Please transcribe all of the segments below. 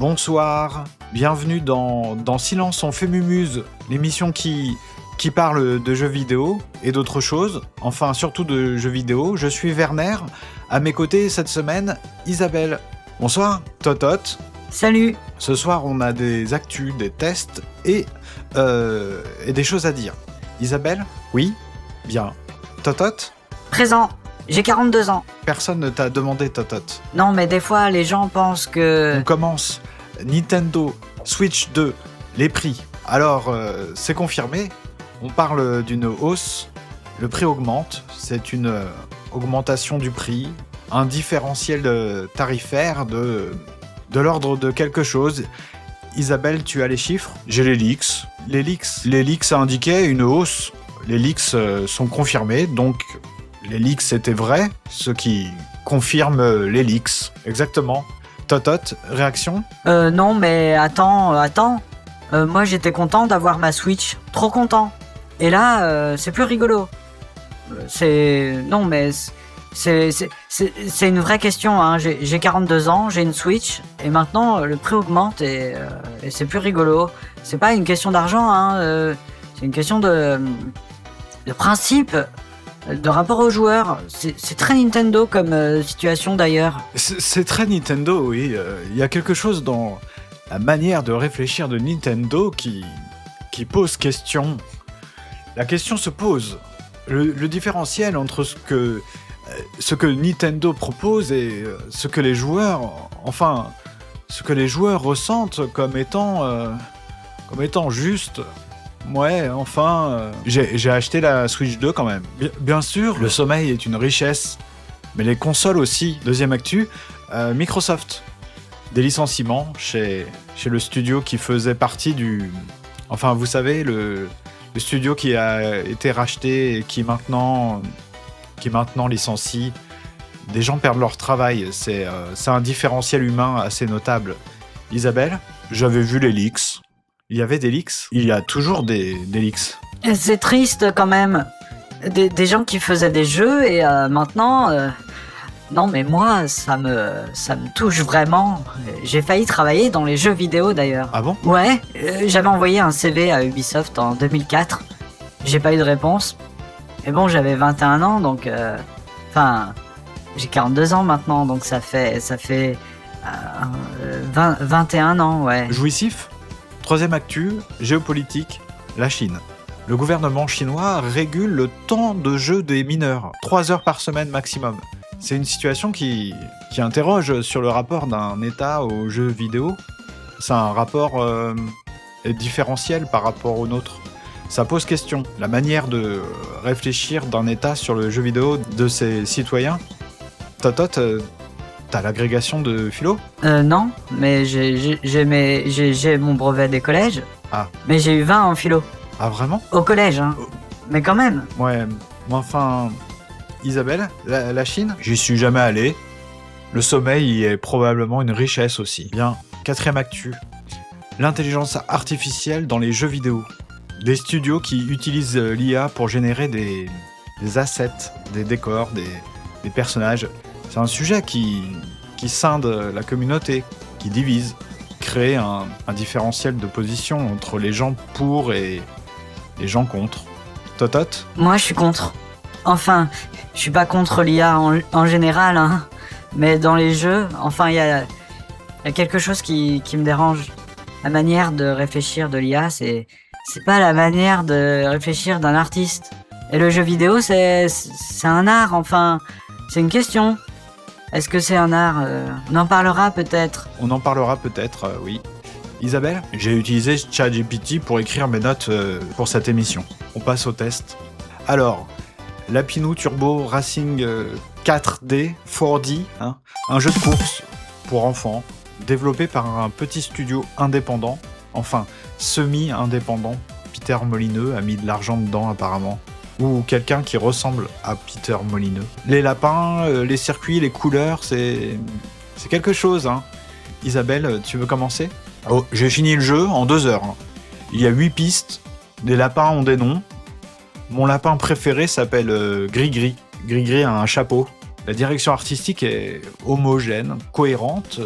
Bonsoir, bienvenue dans Silence on fait mumuse, l'émission qui parle de jeux vidéo et d'autres choses, enfin surtout de jeux vidéo. Je suis Werner, à mes côtés cette semaine, Isabelle. Bonsoir, Totot. Salut. Ce soir on a des actus, des tests et des choses à dire. Isabelle? Oui? Bien. Totot? Présent. J'ai 42 ans. Personne ne t'a demandé, Totot. Non, mais des fois, les gens pensent que... On commence. Nintendo Switch 2, les prix. Alors, c'est confirmé. On parle d'une hausse. Le prix augmente. C'est une augmentation du prix. Un différentiel tarifaire de l'ordre de quelque chose. Isabelle, tu as les chiffres? J'ai les leaks. Les leaks indiquaient une hausse. Les leaks sont confirmés, donc... Les leaks c'était vrai, ce qui confirme les leaks. Exactement. Totot, réaction? Non, mais attends. Moi, j'étais content d'avoir ma Switch. Trop content. Et là, c'est plus rigolo. Non, mais c'est une vraie question. Hein. J'ai 42 ans, j'ai une Switch, et maintenant, le prix augmente, et c'est plus rigolo. C'est pas une question d'argent, hein. C'est une question de principe. De rapport aux joueurs, c'est très Nintendo comme situation d'ailleurs. C'est très Nintendo, oui. Il y a quelque chose dans la manière de réfléchir de Nintendo qui pose question. La question se pose. Le différentiel entre ce que Nintendo propose et ce que les joueurs, ressentent comme étant juste. Ouais, j'ai acheté la Switch 2 quand même. Bien sûr, le sommeil est une richesse, mais les consoles aussi. Deuxième actu, Microsoft. Des licenciements chez le studio qui faisait partie du... Enfin, vous savez, le studio qui a été racheté et qui maintenant licencie. Des gens perdent leur travail. C'est un différentiel humain assez notable. Isabelle, j'avais vu les leaks. Il y avait des leaks. Il y a toujours des leaks. C'est triste quand même. Des gens qui faisaient des jeux et maintenant... Non mais moi, ça me touche vraiment. J'ai failli travailler dans les jeux vidéo d'ailleurs. Ah bon? Ouais, j'avais envoyé un CV à Ubisoft en 2004. J'ai pas eu de réponse. Mais bon, j'avais 21 ans donc... j'ai 42 ans maintenant donc ça fait 21 ans, ouais. Jouissif? Troisième actu, géopolitique, la Chine. Le gouvernement chinois régule le temps de jeu des mineurs, 3 heures par semaine maximum. C'est une situation qui interroge sur le rapport d'un État aux jeux vidéo. C'est un rapport différentiel par rapport au nôtre. Ça pose question. La manière de réfléchir d'un État sur le jeu vidéo de ses citoyens. Totot, t'as l'agrégation de philo? Non, mais j'ai mon brevet des collèges. Ah. Mais j'ai eu 20 en philo. Ah vraiment? Au collège, hein. Mais quand même. Ouais, mais enfin... Isabelle, la Chine? J'y suis jamais allé. Le sommeil y est probablement une richesse aussi. Bien, quatrième actu. L'intelligence artificielle dans les jeux vidéo. Des studios qui utilisent l'IA pour générer des assets, des décors, des personnages. C'est un sujet qui scinde la communauté, qui divise, crée un différentiel de position entre les gens pour et les gens contre. Totot? Moi, je suis contre. Enfin, je suis pas contre l'IA en général, hein. Mais dans les jeux, enfin, il y a quelque chose qui me dérange. La manière de réfléchir de l'IA, c'est pas la manière de réfléchir d'un artiste. Et le jeu vidéo, c'est un art, enfin, c'est une question. Est-ce que c'est un art? On en parlera peut-être. On en parlera peut-être, oui. Isabelle, j'ai utilisé ChatGPT pour écrire mes notes pour cette émission. On passe au test. Alors, Lapinous Turbo Racing 4D, 4D, hein, un jeu de course pour enfants, développé par un petit studio indépendant, enfin semi-indépendant. Peter Molineux a mis de l'argent dedans apparemment. Ou quelqu'un qui ressemble à Peter Molineux. Les lapins, les circuits, les couleurs, c'est quelque chose, hein. Isabelle, tu veux commencer? Oh, j'ai fini le jeu en 2 heures. Hein. Il y a 8 pistes, les lapins ont des noms. Mon lapin préféré s'appelle Gris-Gris. Gris-Gris a un chapeau. La direction artistique est homogène, cohérente.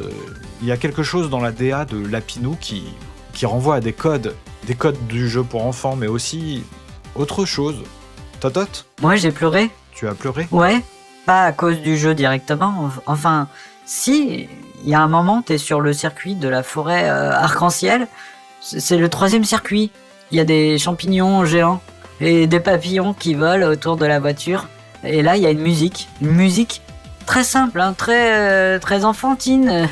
Il y a quelque chose dans la DA de Lapinou qui renvoie à des codes du jeu pour enfants, mais aussi autre chose. Totot, Moi, j'ai pleuré. tu as pleuré? Ouais, pas à cause du jeu directement. Enfin, si, il y a un moment, t'es sur le circuit de la forêt arc-en-ciel. C'est le 3e circuit. Il y a des champignons géants et des papillons qui volent autour de la voiture. Et là, il y a une musique très simple, hein, très enfantine.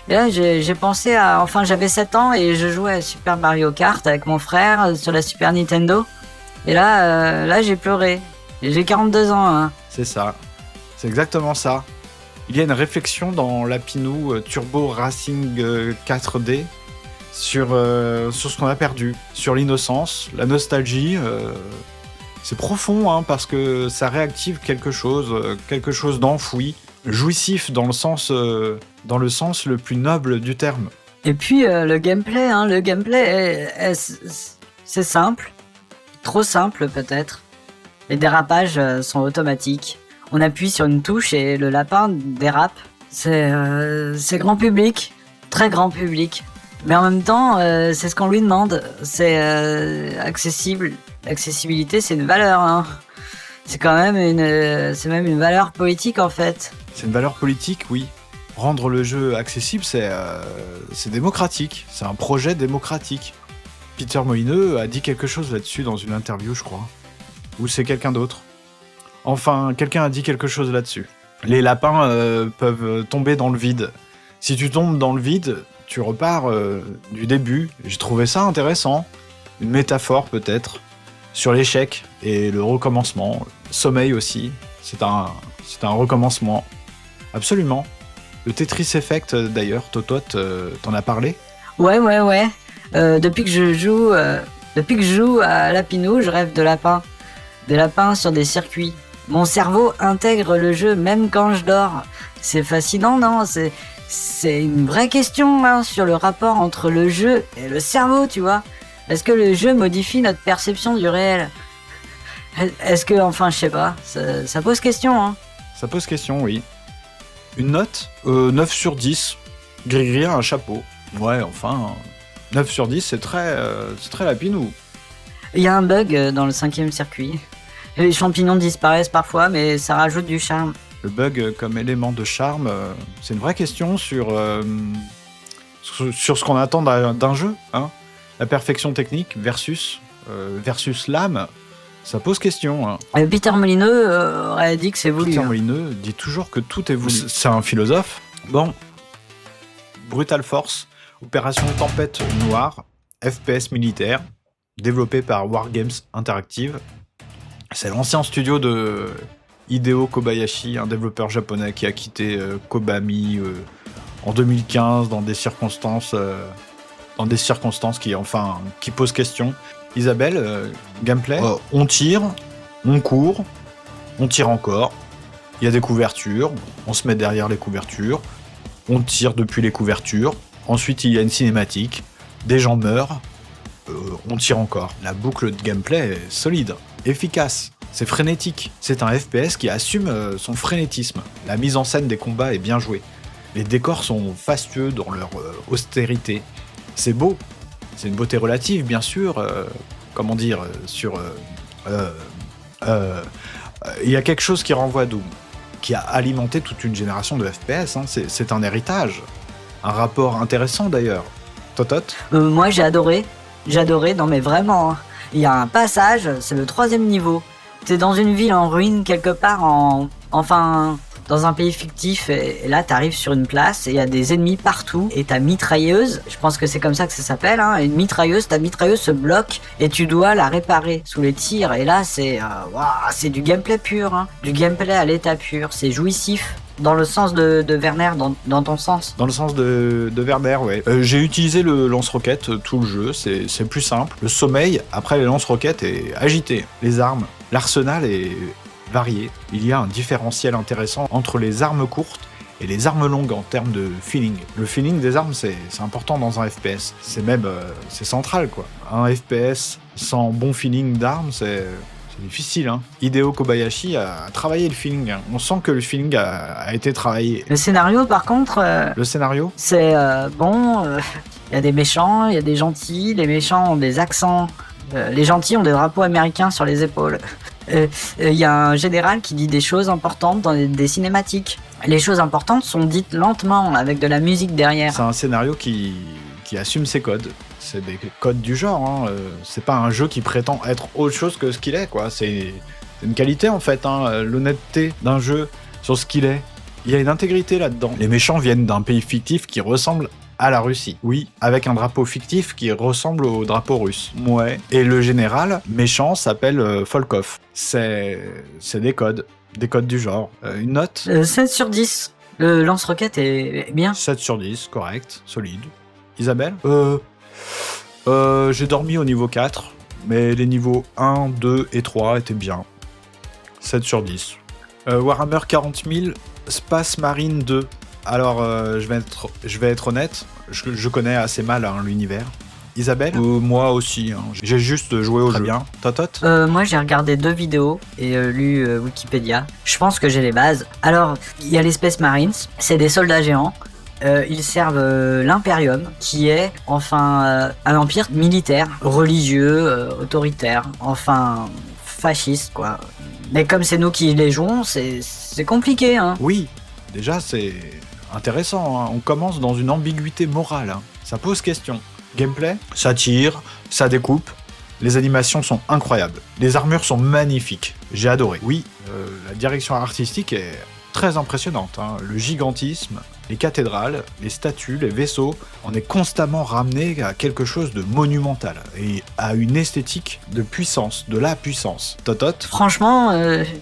Et là, j'ai pensé à... Enfin, j'avais 7 ans et je jouais à Super Mario Kart avec mon frère sur la Super Nintendo. Et là, j'ai pleuré. J'ai 42 ans, hein. C'est ça. C'est exactement ça. Il y a une réflexion dans Lapinou Turbo Racing 4D sur ce qu'on a perdu, sur l'innocence, la nostalgie. C'est profond, hein, parce que ça réactive quelque chose d'enfoui, jouissif dans le sens le plus noble du terme. Et puis, le gameplay, c'est simple. Trop simple, peut-être. Les dérapages sont automatiques. On appuie sur une touche et le lapin dérape. C'est grand public, très grand public. Mais en même temps, c'est ce qu'on lui demande. C'est accessible. L'accessibilité, c'est une valeur, hein. C'est même une valeur politique, en fait. C'est une valeur politique, oui. Rendre le jeu accessible, c'est démocratique. C'est un projet démocratique. Peter Molineux a dit quelque chose là-dessus dans une interview, je crois. Ou c'est quelqu'un d'autre. Enfin, quelqu'un a dit quelque chose là-dessus. Les lapins peuvent tomber dans le vide. Si tu tombes dans le vide, tu repars du début. J'ai trouvé ça intéressant. Une métaphore, peut-être, sur l'échec et le recommencement. Sommeil aussi. C'est un recommencement. Absolument. Le Tetris Effect, d'ailleurs, Totot, t'en as parlé? Ouais. Depuis que je joue à Lapinou, je rêve de lapins. Des lapins sur des circuits. Mon cerveau intègre le jeu même quand je dors. C'est fascinant, non? C'est une vraie question, hein, sur le rapport entre le jeu et le cerveau, tu vois. Est-ce que le jeu modifie notre perception du réel? Est-ce que, enfin, je sais pas, ça pose question, hein. Ça pose question, oui. Une note 9 sur 10. Gris-gris a un chapeau. Ouais, enfin, 9 sur 10, c'est très Lapinou. Il y a un bug dans le 5e circuit. Les champignons disparaissent parfois, mais ça rajoute du charme. Le bug comme élément de charme, c'est une vraie question sur ce qu'on attend d'un jeu, hein. La perfection technique versus l'âme, ça pose question, hein. Peter Molineux aurait dit que c'est voulu. Peter Molineux dit toujours que tout est voulu. C'est un philosophe. Bon. Brutal Force, Opération Tempête Noire, FPS militaire, développé par Wargames Interactive. C'est l'ancien studio de Hideo Kobayashi, un développeur japonais qui a quitté Kobami en 2015 dans des circonstances qui posent question. Isabelle, gameplay, on tire, on court, on tire encore. Il y a des couvertures, on se met derrière les couvertures, on tire depuis les couvertures. Ensuite, il y a une cinématique, des gens meurent, on tire encore. La boucle de gameplay est solide, efficace, c'est frénétique. C'est un FPS qui assume son frénétisme. La mise en scène des combats est bien jouée. Les décors sont fastueux dans leur austérité. C'est beau, c'est une beauté relative, bien sûr. Il y a quelque chose qui renvoie à Doom, qui a alimenté toute une génération de FPS, hein. C'est un héritage, un rapport intéressant d'ailleurs. Totot? Moi j'ai adoré, non mais vraiment, hein. Il y a un passage, c'est le 3e niveau. T'es dans une ville en ruine quelque part dans un pays fictif, et là t'arrives sur une place et il y a des ennemis partout, et ta mitrailleuse, je pense que c'est comme ça que ça s'appelle, hein, ta mitrailleuse se bloque et tu dois la réparer sous les tirs, et là c'est du gameplay pur, hein, du gameplay à l'état pur, c'est jouissif. Dans le sens de Werner, dans ton sens. Dans le sens de Werner, ouais. J'ai utilisé le lance-roquette tout le jeu, c'est plus simple. Le sommeil, après les lance-roquettes, est agité. Les armes, l'arsenal est varié. Il y a un différentiel intéressant entre les armes courtes et les armes longues en termes de feeling. Le feeling des armes, c'est important dans un FPS. C'est même c'est central, quoi. Un FPS sans bon feeling d'armes, c'est C'est difficile, hein. Hideo Kobayashi a travaillé le feeling. On sent que le feeling a été travaillé. Le scénario, par contre, Le scénario? c'est bon. Il y a des méchants, il y a des gentils. Les méchants ont des accents. Les gentils ont des drapeaux américains sur les épaules. Il y a un général qui dit des choses importantes dans des cinématiques. Les choses importantes sont dites lentement, avec de la musique derrière. C'est un scénario qui assume ses codes. C'est des codes du genre, hein. C'est pas un jeu qui prétend être autre chose que ce qu'il est, quoi. C'est une qualité, en fait, hein. L'honnêteté d'un jeu sur ce qu'il est. Il y a une intégrité là-dedans. Les méchants viennent d'un pays fictif qui ressemble à la Russie. Oui, avec un drapeau fictif qui ressemble au drapeau russe. Ouais. Et le général méchant s'appelle Volkov. C'est des codes du genre. Une note? 7 sur 10. Le lance-roquette est bien. 7 sur 10, correct, solide. Isabelle? J'ai dormi au niveau 4, mais les niveaux 1, 2 et 3 étaient bien. 7 sur 10. Warhammer 40 000, Space Marine 2. Alors, je vais être honnête, je connais assez mal, hein, l'univers. Isabelle? Moi aussi, hein. J'ai juste joué au jeu. Bien. Totot? Moi, j'ai regardé 2 vidéos et lu Wikipédia. Je pense que j'ai les bases. Alors, il y a les Space Marines, c'est des soldats géants. Ils servent l'Imperium, qui est enfin un empire militaire, religieux, autoritaire, enfin fasciste, quoi. Mais comme c'est nous qui les jouons, c'est compliqué, hein. Oui, déjà c'est intéressant, hein. On commence dans une ambiguïté morale, hein. Ça pose question. Gameplay, ça tire, ça découpe, les animations sont incroyables, les armures sont magnifiques, j'ai adoré. Oui, la direction artistique est très impressionnante, hein. Le gigantisme, les cathédrales, les statues, les vaisseaux, on est constamment ramené à quelque chose de monumental et à une esthétique de puissance, de la puissance. Totot? Franchement,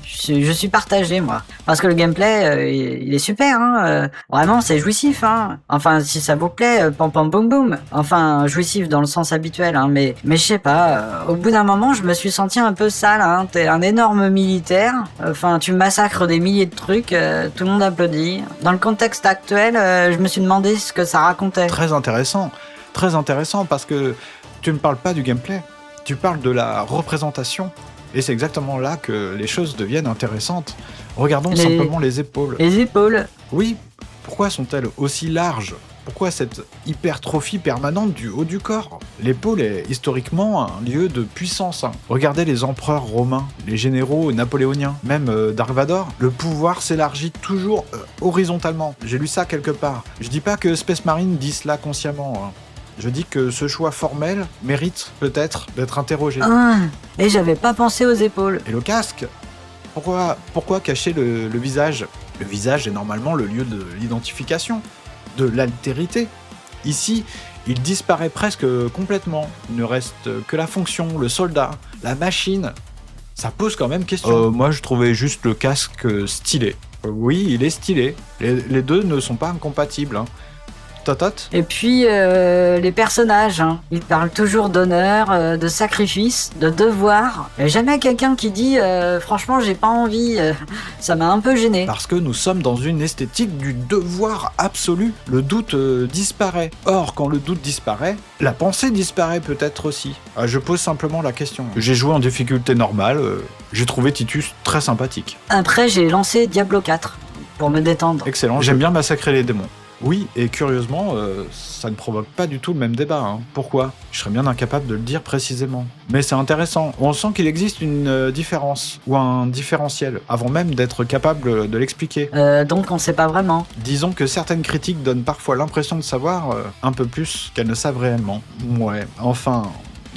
je suis partagé, moi. Parce que le gameplay, il est super, hein. Vraiment, c'est jouissif, hein. Enfin, si ça vous plaît, pam pam boum boum. Enfin, jouissif dans le sens habituel, hein. Mais je sais pas, au bout d'un moment, je me suis senti un peu sale, hein. T'es un énorme militaire. Enfin, tu massacres des milliers de trucs, tout le monde applaudit. Dans le contexte actuel, je me suis demandé ce que ça racontait. Très intéressant parce que tu ne parles pas du gameplay, tu parles de la représentation. Et c'est exactement là que les choses deviennent intéressantes. Regardons simplement les épaules. Les épaules? Oui, pourquoi sont-elles aussi larges ? Pourquoi cette hypertrophie permanente du haut du corps ? L'épaule est historiquement un lieu de puissance. Regardez les empereurs romains, les généraux napoléoniens, même Dark Vador. Le pouvoir s'élargit toujours horizontalement. J'ai lu ça quelque part. Je dis pas que Space Marine dit cela consciemment, hein. Je dis que ce choix formel mérite peut-être d'être interrogé. Ah, et j'avais pas pensé aux épaules. Et le casque ? Pourquoi cacher le visage ? Le visage est normalement le lieu de l'identification, de l'altérité. Ici, il disparaît presque complètement. Il ne reste que la fonction, le soldat, la machine. Ça pose quand même question. Moi, je trouvais juste le casque stylé. Oui, il est stylé. Les deux ne sont pas incompatibles, hein. Totot ? Et puis, les personnages, hein. Ils parlent toujours d'honneur, de sacrifice, de devoir. Il n'y a jamais quelqu'un qui dit « Franchement, j'ai pas envie, ça m'a un peu gêné. » Parce que nous sommes dans une esthétique du devoir absolu. Le doute disparaît. Or, quand le doute disparaît, la pensée disparaît peut-être aussi. Je pose simplement la question. J'ai joué en difficulté normale. J'ai trouvé Titus très sympathique. Après, j'ai lancé Diablo 4 pour me détendre. Excellent. J'aime bien massacrer les démons. Oui, et curieusement, ça ne provoque pas du tout le même débat, hein. Pourquoi ? Je serais bien incapable de le dire précisément. Mais c'est intéressant, on sent qu'il existe une différence, ou un différentiel, avant même d'être capable de l'expliquer. Donc on sait pas vraiment. Disons que certaines critiques donnent parfois l'impression de savoir un peu plus qu'elles ne savent réellement. Ouais, enfin...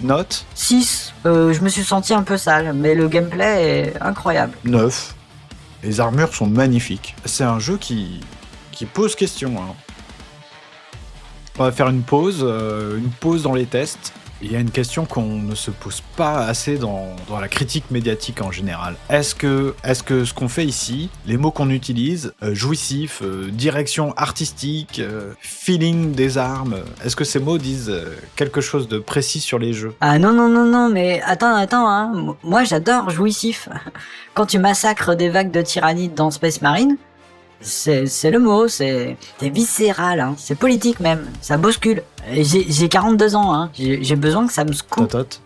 Note ? 6, je me suis senti un peu sale, mais le gameplay est incroyable. 9. Les armures sont magnifiques. C'est un jeu qui pose question, hein. On va faire une pause dans les tests. Il y a une question qu'on ne se pose pas assez dans la critique médiatique en général. Est-ce que ce qu'on fait ici, les mots qu'on utilise, jouissif, direction artistique, feeling des armes, est-ce que ces mots disent quelque chose de précis sur les jeux ? Ah non, mais attends, hein. Moi j'adore jouissif. Quand tu massacres des vagues de tyrannides dans Space Marine, c'est le mot, c'est viscéral, hein. C'est politique même, ça bouscule. Et j'ai 42 ans, hein. J'ai besoin que ça me secoue. Totot.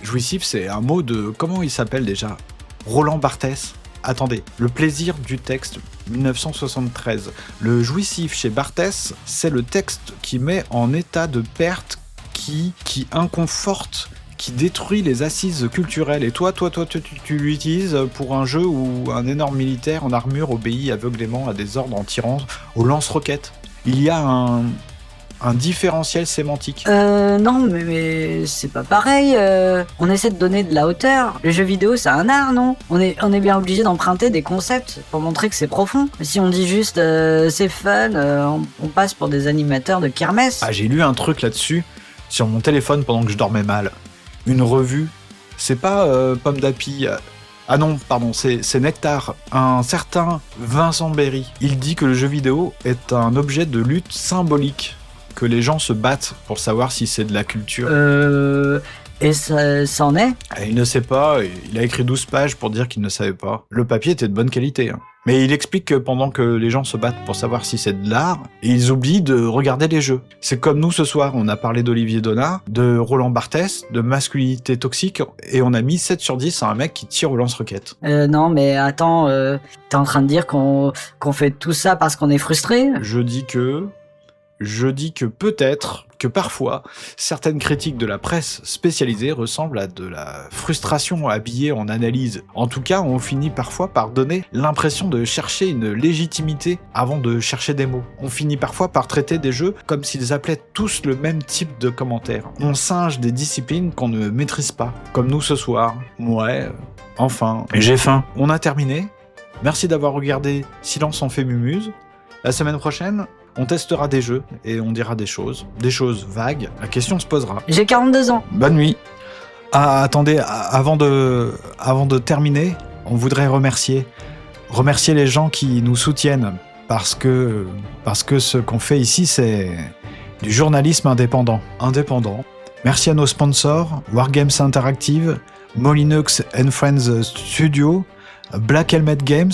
Jouissif, c'est un mot de... Comment il s'appelle déjà ? Roland Barthes. Attendez, Le plaisir du texte, 1973. Le jouissif chez Barthes, c'est le texte qui met en état de perte, qui inconforte, qui détruit les assises culturelles. Et toi, tu l'utilises pour un jeu où un énorme militaire en armure obéit aveuglément à des ordres en tirant au lance-roquettes. Il y a un différentiel sémantique. Non, mais c'est pas pareil. On essaie de donner de la hauteur. Le jeu vidéo, c'est un art, non ? On est bien obligé d'emprunter des concepts pour montrer que c'est profond. Si on dit juste c'est fun, on passe pour des animateurs de kermesse. Ah, j'ai lu un truc là-dessus sur mon téléphone pendant que je dormais mal. Une revue. C'est pas Pomme d'Api. Ah non, pardon, c'est Nectar. Un certain Vincent Berry. Il dit que le jeu vidéo est un objet de lutte symbolique. Que les gens se battent pour savoir si c'est de la culture. Et ça en est ? Il ne sait pas, il a écrit 12 pages pour dire qu'il ne savait pas. Le papier était de bonne qualité. Mais il explique que pendant que les gens se battent pour savoir si c'est de l'art, ils oublient de regarder les jeux. C'est comme nous ce soir, on a parlé d'Olivier Donat, de Roland Barthes, de masculinité toxique, et on a mis 7 sur 10 à un mec qui tire au lance-roquettes. Non, mais attends, t'es en train de dire qu'on fait tout ça parce qu'on est frustré ? Je dis que peut-être, que parfois, certaines critiques de la presse spécialisée ressemblent à de la frustration habillée en analyse. En tout cas, on finit parfois par donner l'impression de chercher une légitimité avant de chercher des mots. On finit parfois par traiter des jeux comme s'ils appelaient tous le même type de commentaires. On singe des disciplines qu'on ne maîtrise pas, comme nous ce soir. Ouais, enfin, j'ai faim. On a terminé. Merci d'avoir regardé Silence en fait mumuse. La semaine prochaine, on testera des jeux et on dira des choses vagues. La question se posera. J'ai 42 ans. Bonne nuit. Ah, attendez, avant de terminer, on voudrait remercier les gens qui nous soutiennent parce que ce qu'on fait ici, c'est du journalisme indépendant. Merci à nos sponsors, Wargames Interactive, Molineux and Friends Studio, Black Helmet Games,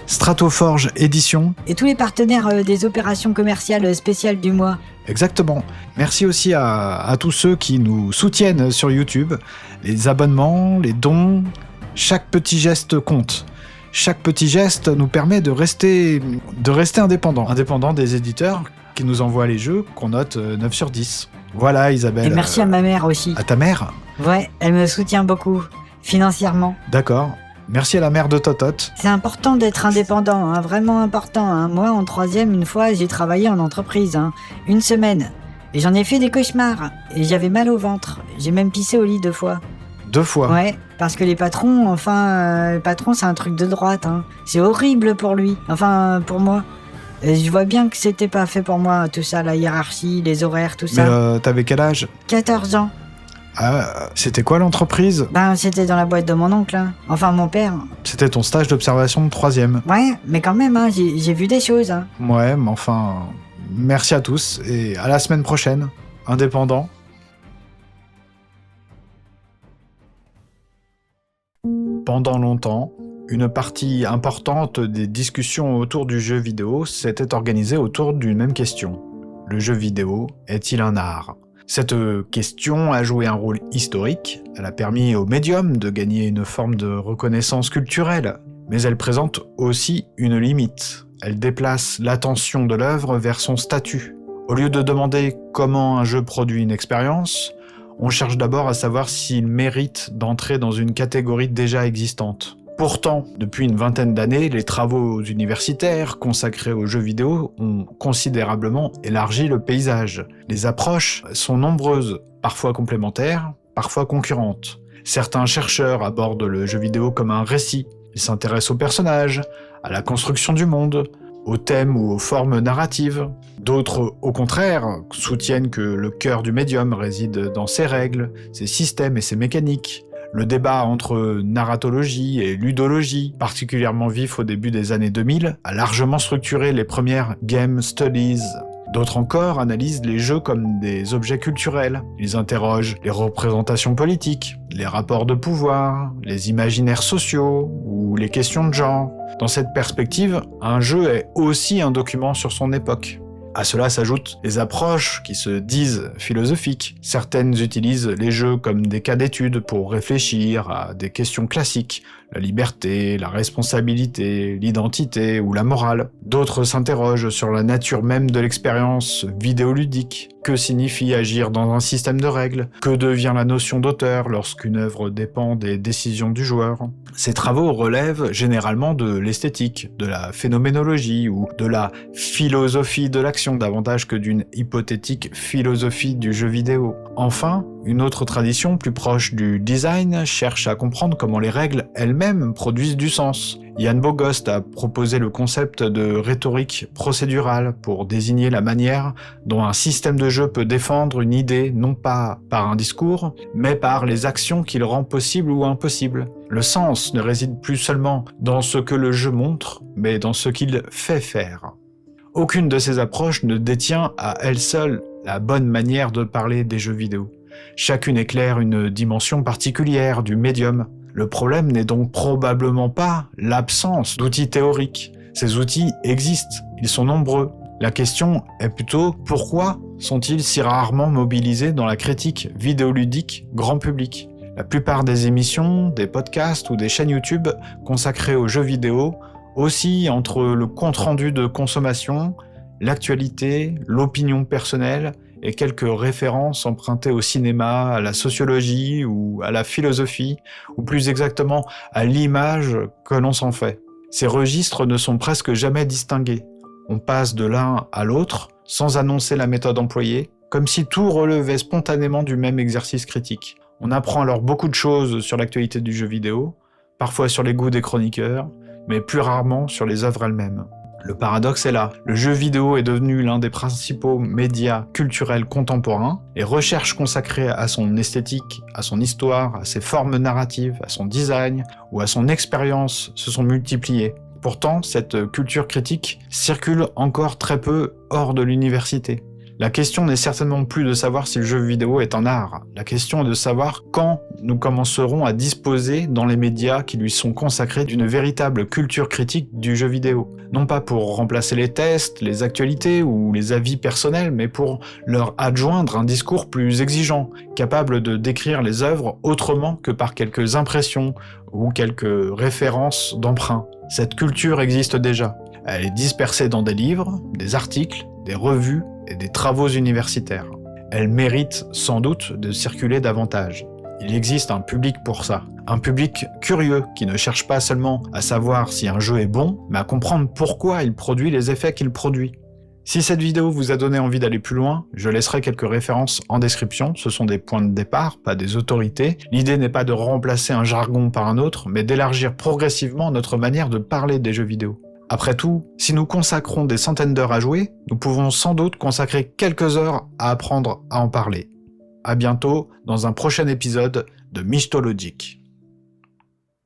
Stratoforge Édition. Et tous les partenaires des opérations commerciales spéciales du mois. Exactement. Merci aussi à tous ceux qui nous soutiennent sur YouTube. Les abonnements, les dons, chaque petit geste compte. Chaque petit geste nous permet de rester indépendant. Indépendant des éditeurs qui nous envoient les jeux qu'on note 9 sur 10. Voilà Isabelle. Et merci à ma mère aussi. À ta mère ? Ouais, elle me soutient beaucoup, financièrement. D'accord. Merci à la mère de Totote. C'est important d'être indépendant, vraiment important. Moi, en 3e, une fois, j'ai travaillé en entreprise, 1 semaine. Et j'en ai fait des cauchemars. Et j'avais mal au ventre. J'ai même pissé au lit 2 fois. 2 fois ? Ouais, parce que les patrons, le patron, c'est un truc de droite. C'est horrible pour lui, pour moi. Et je vois bien que c'était pas fait pour moi, tout ça, la hiérarchie, les horaires, tout ça. Mais t'avais quel âge ? 14 ans. Ah, c'était quoi l'entreprise ? C'était dans la boîte de mon oncle, mon père. C'était ton stage d'observation de 3e. Ouais, mais quand même, j'ai vu des choses. Ouais, mais enfin, merci à tous et à la semaine prochaine. Indépendant. Pendant longtemps, une partie importante des discussions autour du jeu vidéo s'était organisée autour d'une même question. Le jeu vidéo est-il un art ? Cette question a joué un rôle historique, elle a permis au médium de gagner une forme de reconnaissance culturelle, mais elle présente aussi une limite. Elle déplace l'attention de l'œuvre vers son statut. Au lieu de demander comment un jeu produit une expérience, on cherche d'abord à savoir s'il mérite d'entrer dans une catégorie déjà existante. Pourtant, depuis une vingtaine d'années, les travaux universitaires consacrés aux jeux vidéo ont considérablement élargi le paysage. Les approches sont nombreuses, parfois complémentaires, parfois concurrentes. Certains chercheurs abordent le jeu vidéo comme un récit. Ils s'intéressent aux personnages, à la construction du monde, aux thèmes ou aux formes narratives. D'autres, au contraire, soutiennent que le cœur du médium réside dans ses règles, ses systèmes et ses mécaniques. Le débat entre narratologie et ludologie, particulièrement vif au début des années 2000, a largement structuré les premières game studies. D'autres encore analysent les jeux comme des objets culturels. Ils interrogent les représentations politiques, les rapports de pouvoir, les imaginaires sociaux ou les questions de genre. Dans cette perspective, un jeu est aussi un document sur son époque. À cela s'ajoutent les approches qui se disent philosophiques. Certaines utilisent les jeux comme des cas d'étude pour réfléchir à des questions classiques, la liberté, la responsabilité, l'identité ou la morale. D'autres s'interrogent sur la nature même de l'expérience vidéoludique. Que signifie agir dans un système de règles? Que devient la notion d'auteur lorsqu'une œuvre dépend des décisions du joueur? Ces travaux relèvent généralement de l'esthétique, de la phénoménologie ou de la philosophie de l'action davantage que d'une hypothétique philosophie du jeu vidéo. Enfin, une autre tradition plus proche du design cherche à comprendre comment les règles elles-mêmes produisent du sens. Jan Bogost a proposé le concept de rhétorique procédurale pour désigner la manière dont un système de jeu peut défendre une idée non pas par un discours, mais par les actions qu'il rend possible ou impossible. Le sens ne réside plus seulement dans ce que le jeu montre, mais dans ce qu'il fait faire. Aucune de ces approches ne détient à elle seule la bonne manière de parler des jeux vidéo. Chacune éclaire une dimension particulière du médium. Le problème n'est donc probablement pas l'absence d'outils théoriques. Ces outils existent, ils sont nombreux. La question est plutôt pourquoi sont-ils si rarement mobilisés dans la critique vidéoludique grand public? La plupart des émissions, des podcasts ou des chaînes YouTube consacrées aux jeux vidéo oscillent entre le compte-rendu de consommation, l'actualité, l'opinion personnelle et quelques références empruntées au cinéma, à la sociologie ou à la philosophie, ou plus exactement à l'image que l'on s'en fait. Ces registres ne sont presque jamais distingués. On passe de l'un à l'autre sans annoncer la méthode employée, comme si tout relevait spontanément du même exercice critique. On apprend alors beaucoup de choses sur l'actualité du jeu vidéo, parfois sur les goûts des chroniqueurs, mais plus rarement sur les œuvres elles-mêmes. Le paradoxe est là, le jeu vidéo est devenu l'un des principaux médias culturels contemporains, et recherches consacrées à son esthétique, à son histoire, à ses formes narratives, à son design ou à son expérience se sont multipliées. Pourtant, cette culture critique circule encore très peu hors de l'université. La question n'est certainement plus de savoir si le jeu vidéo est un art. La question est de savoir quand nous commencerons à disposer dans les médias qui lui sont consacrés d'une véritable culture critique du jeu vidéo. Non pas pour remplacer les tests, les actualités ou les avis personnels, mais pour leur adjoindre un discours plus exigeant, capable de décrire les œuvres autrement que par quelques impressions ou quelques références d'emprunt. Cette culture existe déjà. Elle est dispersée dans des livres, des articles, des revues et des travaux universitaires. Elle mérite sans doute de circuler davantage. Il existe un public pour ça. Un public curieux qui ne cherche pas seulement à savoir si un jeu est bon, mais à comprendre pourquoi il produit les effets qu'il produit. Si cette vidéo vous a donné envie d'aller plus loin, je laisserai quelques références en description, ce sont des points de départ, pas des autorités. L'idée n'est pas de remplacer un jargon par un autre, mais d'élargir progressivement notre manière de parler des jeux vidéo. Après tout, si nous consacrons des centaines d'heures à jouer, nous pouvons sans doute consacrer quelques heures à apprendre à en parler. À bientôt dans un prochain épisode de Mythologique.